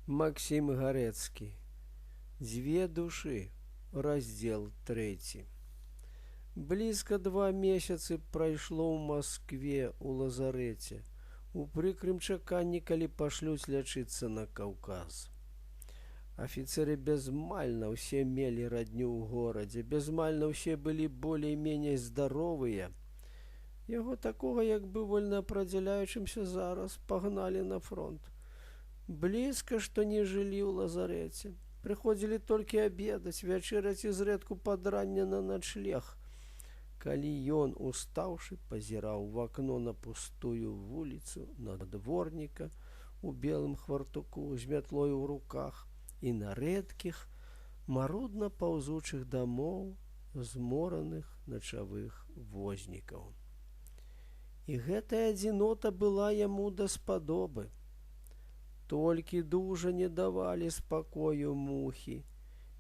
Максим Гарэцкі. Дзве душы. Раздзел 3. Блізка 2 месяцы прайшло ў Маскве у лазарэце, у прыкрым чаканні, калі пашлюць лячыцца на Каўказ. Афіцеры безмальна ўсе мелі радню ў горадзе, безмальна ўсе былі болей-меней здаровыя. Яго такога, як бы вольнаапрадзяляючымся зараз, пагналі на фронт. Блізка, што не жылі ў лазарэце. Прыходзілі толькі абедаць, вячэраць і зрэдку падрання на начлег. Калі ён, устаўшы, пазіраў в акно на пустую вуліцу, на дворніка у белым хвартуку з мятлой у руках і на рэдкіх, марудна паўзучых дамоў змораных начавых вознікаў. І гэтая адзінота была яму даспадобы. Толькі дужа не давалі спакою мухі,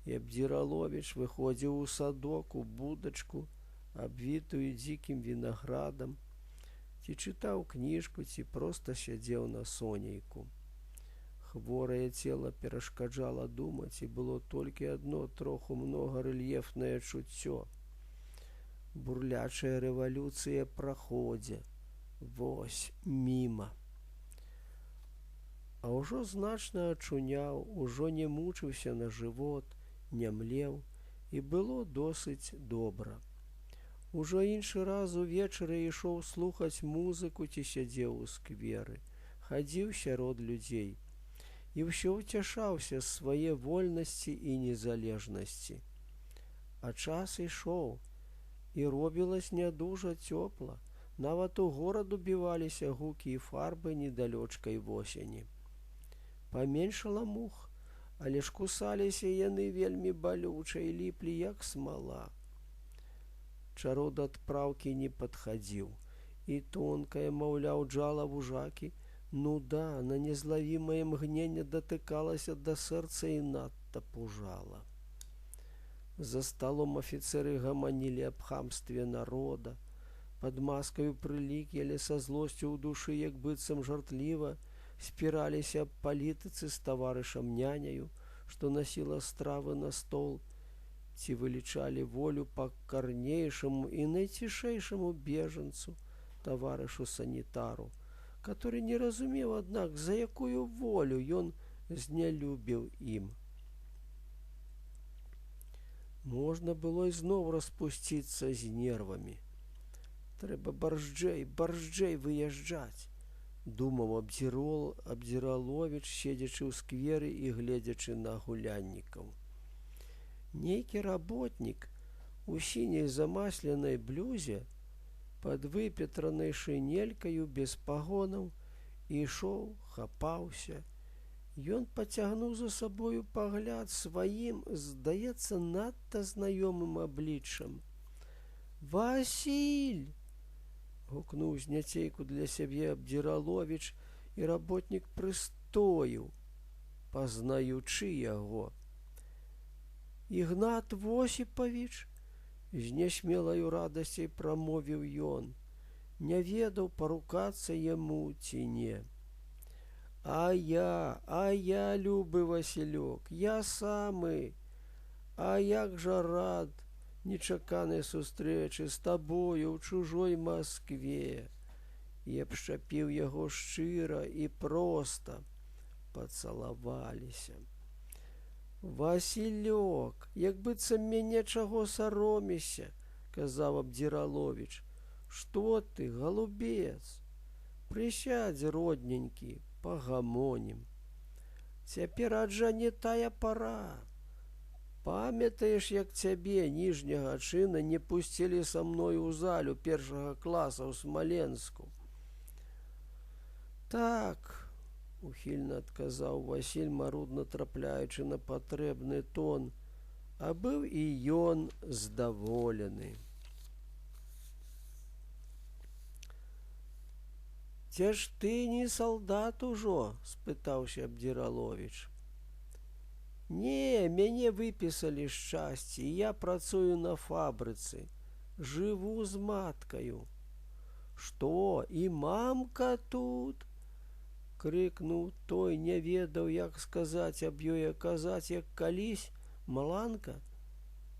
і Абдзіраловіч выходзіў у садок, у будачку, абвітую дзікім вінаградам, ці чытаў кніжку, ці проста сядзеў на сонейку. Хворае цела перашкаджала думаць, і было толькі адно троху многа рэльефнае чуццё. Бурлячая рэвалюцыя праходзе, вось, міма. А ўжо значна ачуняў, ужо не мучыўся на жывот, не млеў, і было досыць добра. Ужо іншы раз увечары ішоў слухаць музыку ці сядзеў у скверы, хадзіў сярод людзей і ўсё ўцяшаўся з свае вольнасці і незалежнасці. А час ішоў, і робілась не дужа цёпла, нават у горад убіваліся гукі і фарбы недалёчкай восені. Паменшала мух, але ж кусаліся яны вельмі балюча і ліплі, як смала. Чарод адпраўкі не падхадзіў, і тонкае, маўляў, джала вужакі, нуда на незлавімае мгненне датыкалася да сэрца і надта пужала. За сталом афіцеры гаманілі аб хамстве народа, пад маскаю прылік, еле са злосцю ў душы, як быццам жартліва, спіраліся аб палітыцы з таварышам няняю, што насіла стравы на стол, ці вылічалі волю пакарнейшаму і найцішэйшаму бежанцу, таварышу санітару, который не разумеў, аднак, за якую волю ён знялюбіў ім. Можна было ізноў распусціцца з нервамі. Трэба барзджэй выязджаць, думаў Абдзіраловіч, седзячы ў скверы і гледзячы на гуляннікаў. Нейкі работнік у сіняй замасленай блюзе пад выпетранай шынелькаю без пагонаў ішоў, хапаўся. Ён пацягнуў за сабою пагляд сваім, здаецца, надта знаёмым абліччам. «Васіль!» — гукнуў зняцейку для сябе Абдзіраловіч, і работнік прыстоіў, пазнаючы яго. «Ігнат Восіпавіч!» — з нясмелаю радасцяй прамовіў ён. Не ведаў, парукацца яму ці не. А я, любы Васілёк, я самы! А як жа рад нечаканай сустрэчы з табою ў чужой Маскве!» І абшчапіў яго шчыра і проста. Пацалаваліся. «Васілёк, як быццам мяне чаго саромішся!» — казаў Абдзіраловіч. «Што ты, галубец? Прысядзь, родненькі, пагамонім. Цяпер аджа не тая пара. Памятаеш, як цябе, ніжняга чына, не пусцілі са мною ў залю першага класа ў Смаленску?» «Так», — ухільна адказаў Васіль, марудна трапляючы на патрэбны тон, а быў і ён здаволены. «Ці ж ты не салдат ужо?» — спытаўся Абдзіраловіч. «Не, мяне выпісалі з часці, і я працую на фабрыцы. Жыву з маткаю». «Што, і мамка тут?» крыкнуў той, не ведаў, як сказаць аб ёй, а казаць, як калісь, маланка,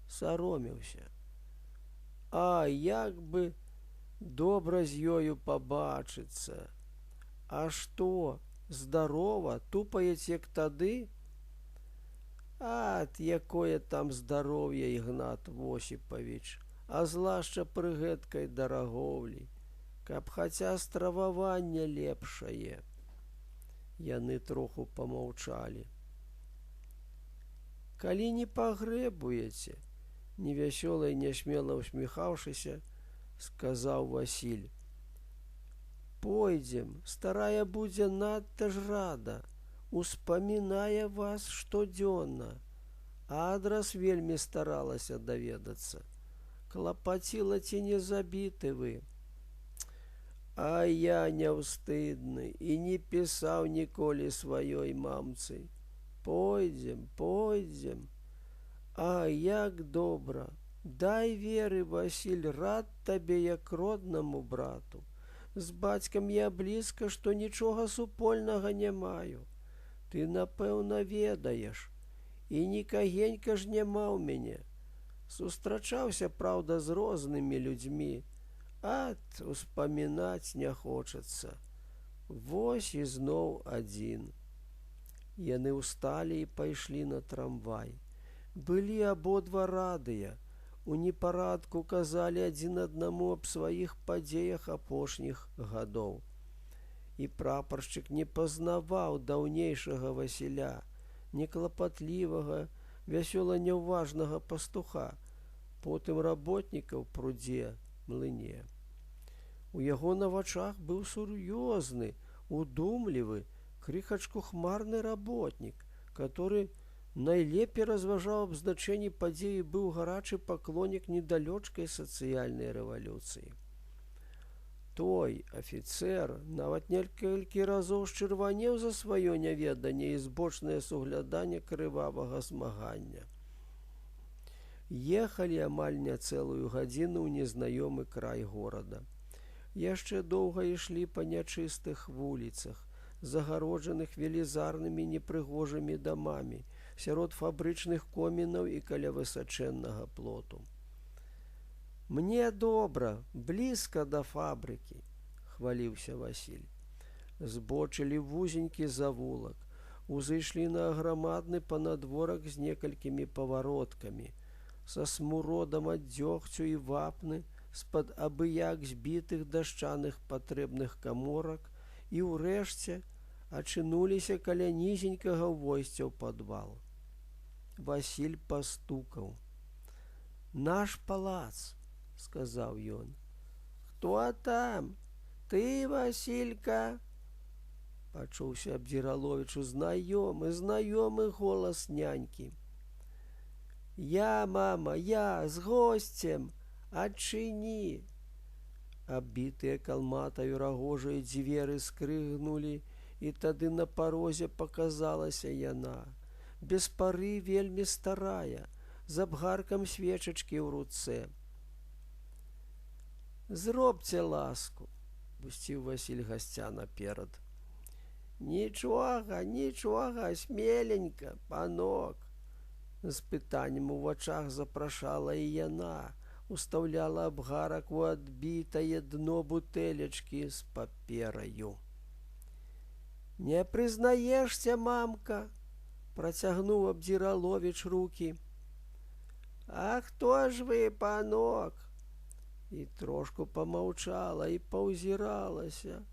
саромеўся. А як бы добра з ёю пабачыцца. А што, здарова, тупаець, як тады? Ат, якое там здароўе, Ігнат Восіпавіч, а злашча пры гэткай дараговлі, каб хаця страваванне лепшае. Яны троху памаўчалі. Калі не пагрэбуеце, невясёла і нясмела усміхаўшыся, сказаў Васіль. Пойдзем, старая будзе надта ж рада, успамінае вас штодзённа. Адрас вельмі старалася даведацца. Клапаціла, ці не забіты вы. А я няўстыдны і не пісаў ніколі сваёй мамцы. Пойдзем, пойдзем. А як добра. Дай веры, Васіль, рад табе як роднаму брату. З бацькам я блізка, што нічога супольнага не маю. Ты, напэўна, ведаеш. І нікагенька ж няма ў мяне. Сустрачаўся, праўда, з рознымі людзьмі. Ат, успамінаць не хочацца. Вось і зноў адзін. Яны ўсталі і пайшлі на трамвай. Былі абодва радыя. У непарадку казалі адзін аднаму аб сваіх падзеях апошніх гадоў. І прапаршчык не пазнаваў даўнейшага Васіля, неклапатлівага, вясёла няўважнага пастуха, потым работніка ў прудзе, млыне. У яго на вачах быў сур'ёзны, удумлівы, крыхачку хмарны работнік, который найлепей разважаў аб значэнні падзеі, быў гарачы паклоннік недалёчкай сацыяльнай рэвалюцыі. Той афіцэр нават некалькі разоў счырванеў за сваё няведанне і збочнае сугляданне крывавага змагання. Ехалі амаль не цэлую гадзіну ў незнаёмы край горада. Яшчэ доўга ішлі па нячыстых вуліцах, загароджаных велізарнымі непрыгожымі дамамі, сярод фабрычных комінаў і каля высачэннага плоту. Мне добра, блізка да фабрыкі, хваліўся Васіль. Збочылі вузенькі завулак, узышлі на аграмадны панадворак з некалькімі павароткамі, са смуродам ад дзёгцю і вапны, з-пад абыяк збітых дашчаных патрэбных каморак і ўрэшце ачынуліся каля нізенькага ўвойсця ў падвал. Васіль пастукаў. Наш палац, сказаў ён. Хто там? Ты, Васілька? Пачуўся Абдзіраловічу знаёмы голас нянькі. Я, мама, я, з госцем, адчыні. Аббітыя калматаю рагожай дзверы скрыгнулі, і тады на парозе паказалася яна, без пары вельмі старая, з абгаркам свечачкі ў руцэ. Зробце ласку, пусціў Васіль гасця наперад. Нічога, смеленька, панок. З пытаннем у вачах запрашала і яна, устаўляла абгарак у адбітае дно бутэлечкі з папераю. Не прызнаешся, мамка, працягнуў Абдзіраловіч рукі. А хто ж вы, панок? І трошку памаўчала і паўзіралася.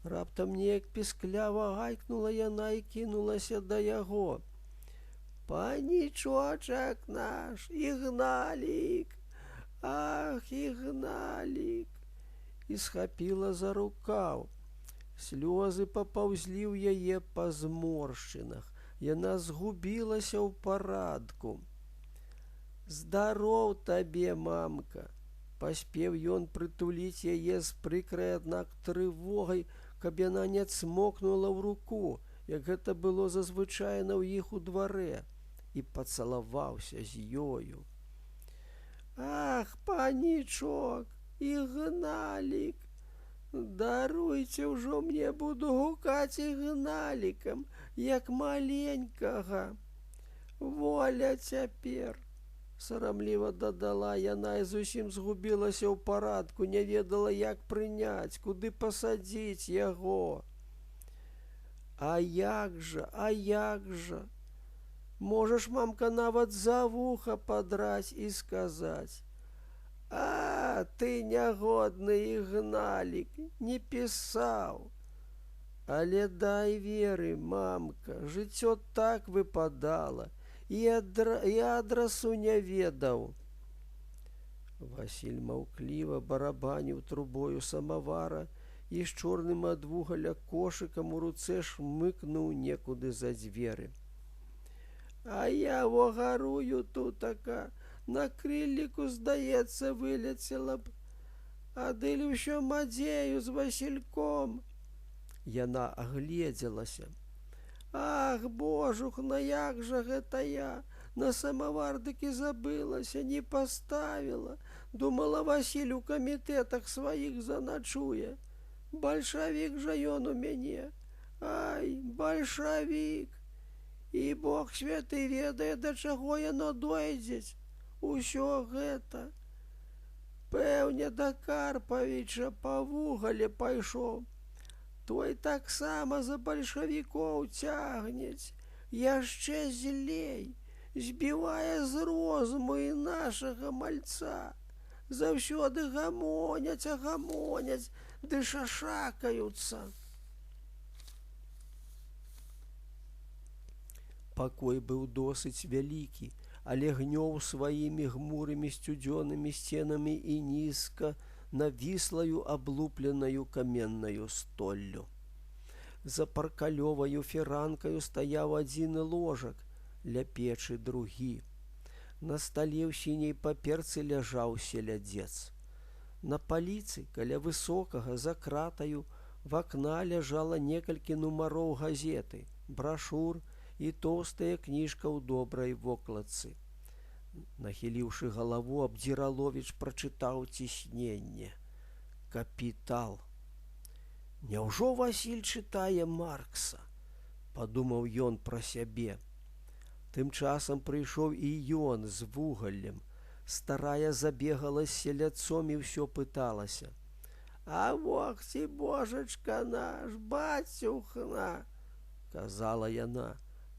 Раптам неяк пісклява гайкнула яна і кінулася да яго. Панічочак наш, Ігналік, ах, Ігналік, і схапіла за рукаў. Слёзы папаўзлі ў яе па зморшчынах. Яна згубілася ў парадку. Здароў табе, мамка, паспеў ён прытуліць яе з прыкрай, аднак трывогай, каб яна не цмокнула ў руку, як гэта было зазвычайна ў іх у дварэ, і пацалаваўся з ёю. Ах, панічок, Ігналік, Даруйце ўжо мне, буду гукаць ігналікам, як маленькага. Воля цяпер, сарамліва дадала яна і зусім згубілася ў парадку, не ведала, як прыняць, куды пасадзіць яго. А як жа? Можаш, мамка, нават за вуха падраць і сказаць: «А, ты нягодны ігналік, не пісаў». Але дай веры, мамка, жыццё так выпадала, і адрасу не ведаў. Васіль маўкліва барабаніў трубою самавара і з чорным ад вугаля кошыкам у руцэ шмыкнуў некуды за дзверы. А я во гарую тутака, на крылліку, здаецца, вылецела б. Адыль усё мадзею з Васільком. Яна агледзелася. Ах, божухна, як жа гэта я? На самавар дык і забылася, не паставіла. Думала, Васіль у камітэтах сваіх заначуе. Бальшавік жа ён у мяне. Ай, бальшавік. І Бог святы ведае, да чаго яно дойдзець. Усё гэта. Пэўне, да Карпавіча па вугале пайшоў. Той таксама за бальшавікоў цягнець. Яшчэ злей. Збівае з розуму і нашага мальца. Заўсёды гамоняць, ды шашакаюцца. Пакой быў досыць вялікі, але гнёў сваімі гмурымі сцюдзёнымі сценамі і нізка навіслаю аблупленаю каменнаю столлю. За паркалёваю фіранкаю стаяў адзін ложак, ля печы другі. На стале ў сіняй паперцы ляжаў селядзец. На паліцы, каля высокага, за кратаю, в акна ляжала некалькі нумароў газеты, брашур і тоўстая кніжка ў добрай вокладцы. Нахіліўшы галаву, Абдзіраловіч прачытаў цісненне. «Капітал». «Няўжо Васіль чытае Маркса?» – падумаў ён пра сябе. Тым часам прыйшоў і ён з вугаллем. Старая забегала з селядцом і ўсё пыталася. «А вох ці, божачка наш, бацюхна!» – казала яна.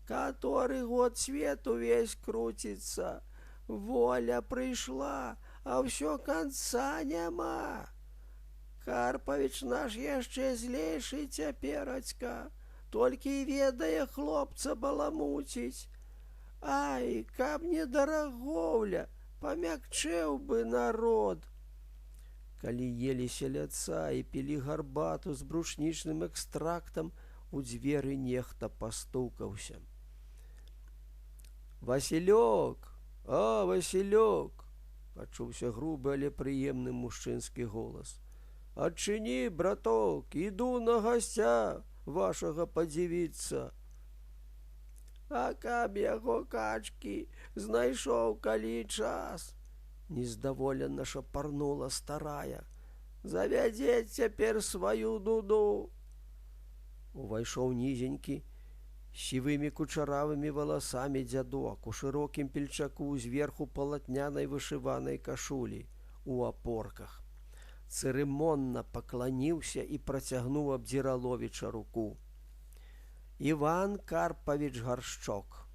«Каторы год свет увесь круціцца. Воля прыйшла, а ўсё канца няма. Карпавіч наш яшчэ злейшы цяперацька, толькі і ведае хлопца баламуціць. Ай, каб не дарагоўля, памякчэў бы народ». Калі елі селядца і пілі гарбату з брушнічным экстрактам, у дзверы нехта пастукаўся. «Васілёк! А, Васілёк!» – пачуўся грубы, але прыемны мужчынскі голас. «Адчыні, браток, іду на гасця вашага падзівіцца». «А каб яго качкі знайшоў калі час!» – нездаволена шапарнула старая. «Завядзе цяпер сваю дуду!» Увайшоў нізенькі, сівымі кучаравымі валасамі дзядок у шырокім пельчаку зверху палатнянай вышыванай кашулі у апорках. Цырымонна пакланіўся і працягнуў Абдзіраловіча руку. «Іван Карпавіч Гаршчок»,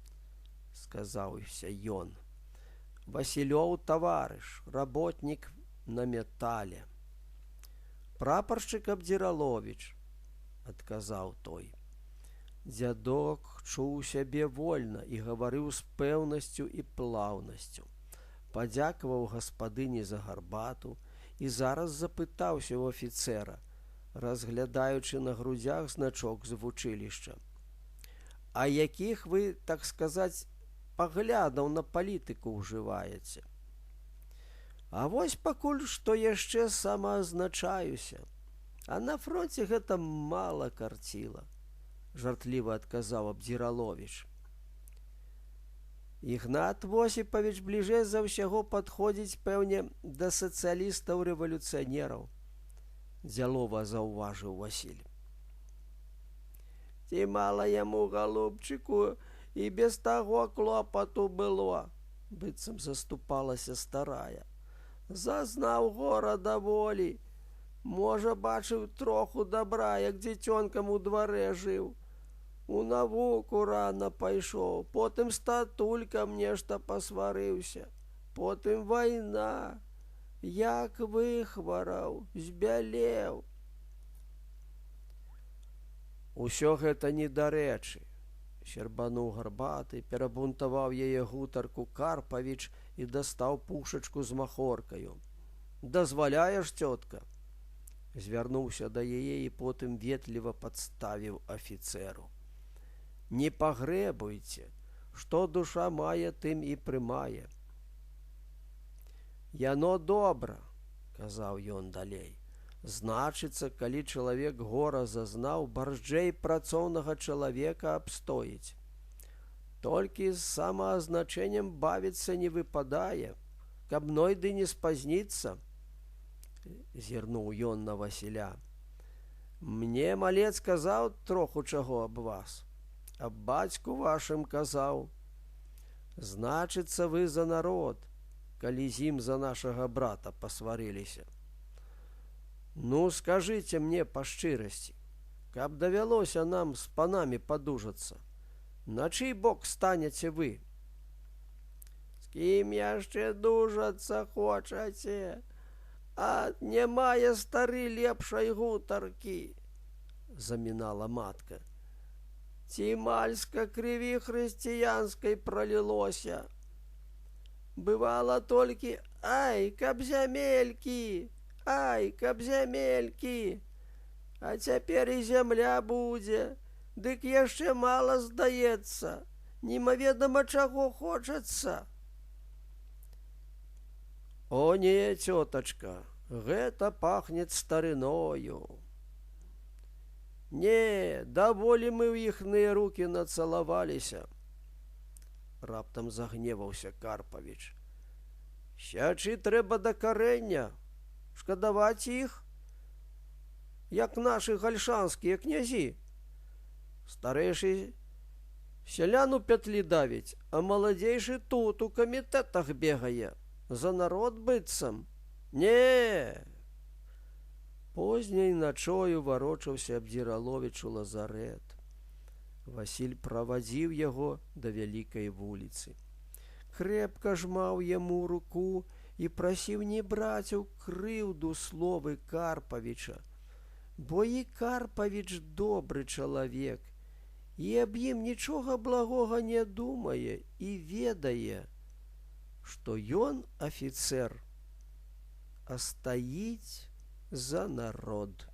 – сказаўся ён. «Васілёў таварыш, работнік на метале». «Прапаршчык Абдзіраловіч», – адказаў той. Дзядок чуў сябе вольна і гаварыў з пэўнасцю і плаўнасцю. Падзякаваў гаспадыні за гарбату і зараз запытаўся ў афіцэра, разглядаючы на грудзях значок з вучылішча. «А якіх вы, так сказаць, паглядаў на палітыку ўжываеце?» «А вось пакуль што яшчэ самаазначаюся, а на фронце гэта мала карціла», – жартліва адказаў Абдзіраловіч. «Ігнат Восіпавіч бліжэй за ўсяго падходзіць, пэўне, да сацыялістаў-рэвалюцыянераў», дзялова заўважыў Васіль. Ці мала яму, галубчыку, і без таго клопату было, быццам заступалася старая. Зазнаў горада волі, можа, бачыў троху дабра, як дзіцёнкам у дварэ жыў. У навуку рана пайшоў, потым з татулькам нешта пасварыўся, потым вайна, як выхвараў, збялеў. Усё гэта недарэчы, щербануў гарбаты, перабунтаваў яе гутарку Карпавіч і дастаў пушачку з махоркаю. Дазваляеш, цётка? Звярнуўся да яе і потым ветліва падставіў афіцэру. Не пагрэбуйце, што душа мае, тым і прымае. Яно добра, казаў ён далей. Значыцца, калі чалавек гора зазнаў, барзджэй працоўнага чалавека абстоіць. Толькі з самаазначэннем бавіцца не выпадае, каб нойды не спазніцца, зірнуў ён на Васіля. Мне малец казаў троху чаго аб вас, аб бацьку вашым казаў. Значыцца, вы за народ, калі з ім за нашага брата пасварыліся. Ну, скажыце мне па шчырасці, каб давялося нам з панамі падужацца, на чый бок станеце вы? З кім яшчэ дужацца хочаце? А не мае стары лепшай гутаркі, замінала матка. Ці мальска крыві хрысціянскай пралілося? Бывала толькі, ай, каб зямелькі, ай, каб зямелькі, а цяпер і зямля будзе, дык яшчэ мала здаецца, немаведама чаго хочацца. О не, цётачка, гэта пахнет старыною. Не, даволі мы ў іхныя рукі нацалаваліся. Раптам загневаўся Карпавіч. Сячы трэба да карэння, шкадаваць іх, як нашы гальшанскія князі. Старэйшы сяляну пятлі давіць, а маладзейшы тут у камітэтах бегае, за народ быццам. Не! Позняй начою варочаўся Абдзіраловіч у лазарэт. Васіль правадзіў яго да вялікай вуліцы. Крэпка жмаў яму руку і прасіў не браць у крыўду словы Карпавіча, бо і Карпавіч добры чалавек, і аб ім нічога благога не думае і ведае, што ён афіцэр, а стаіць за народ.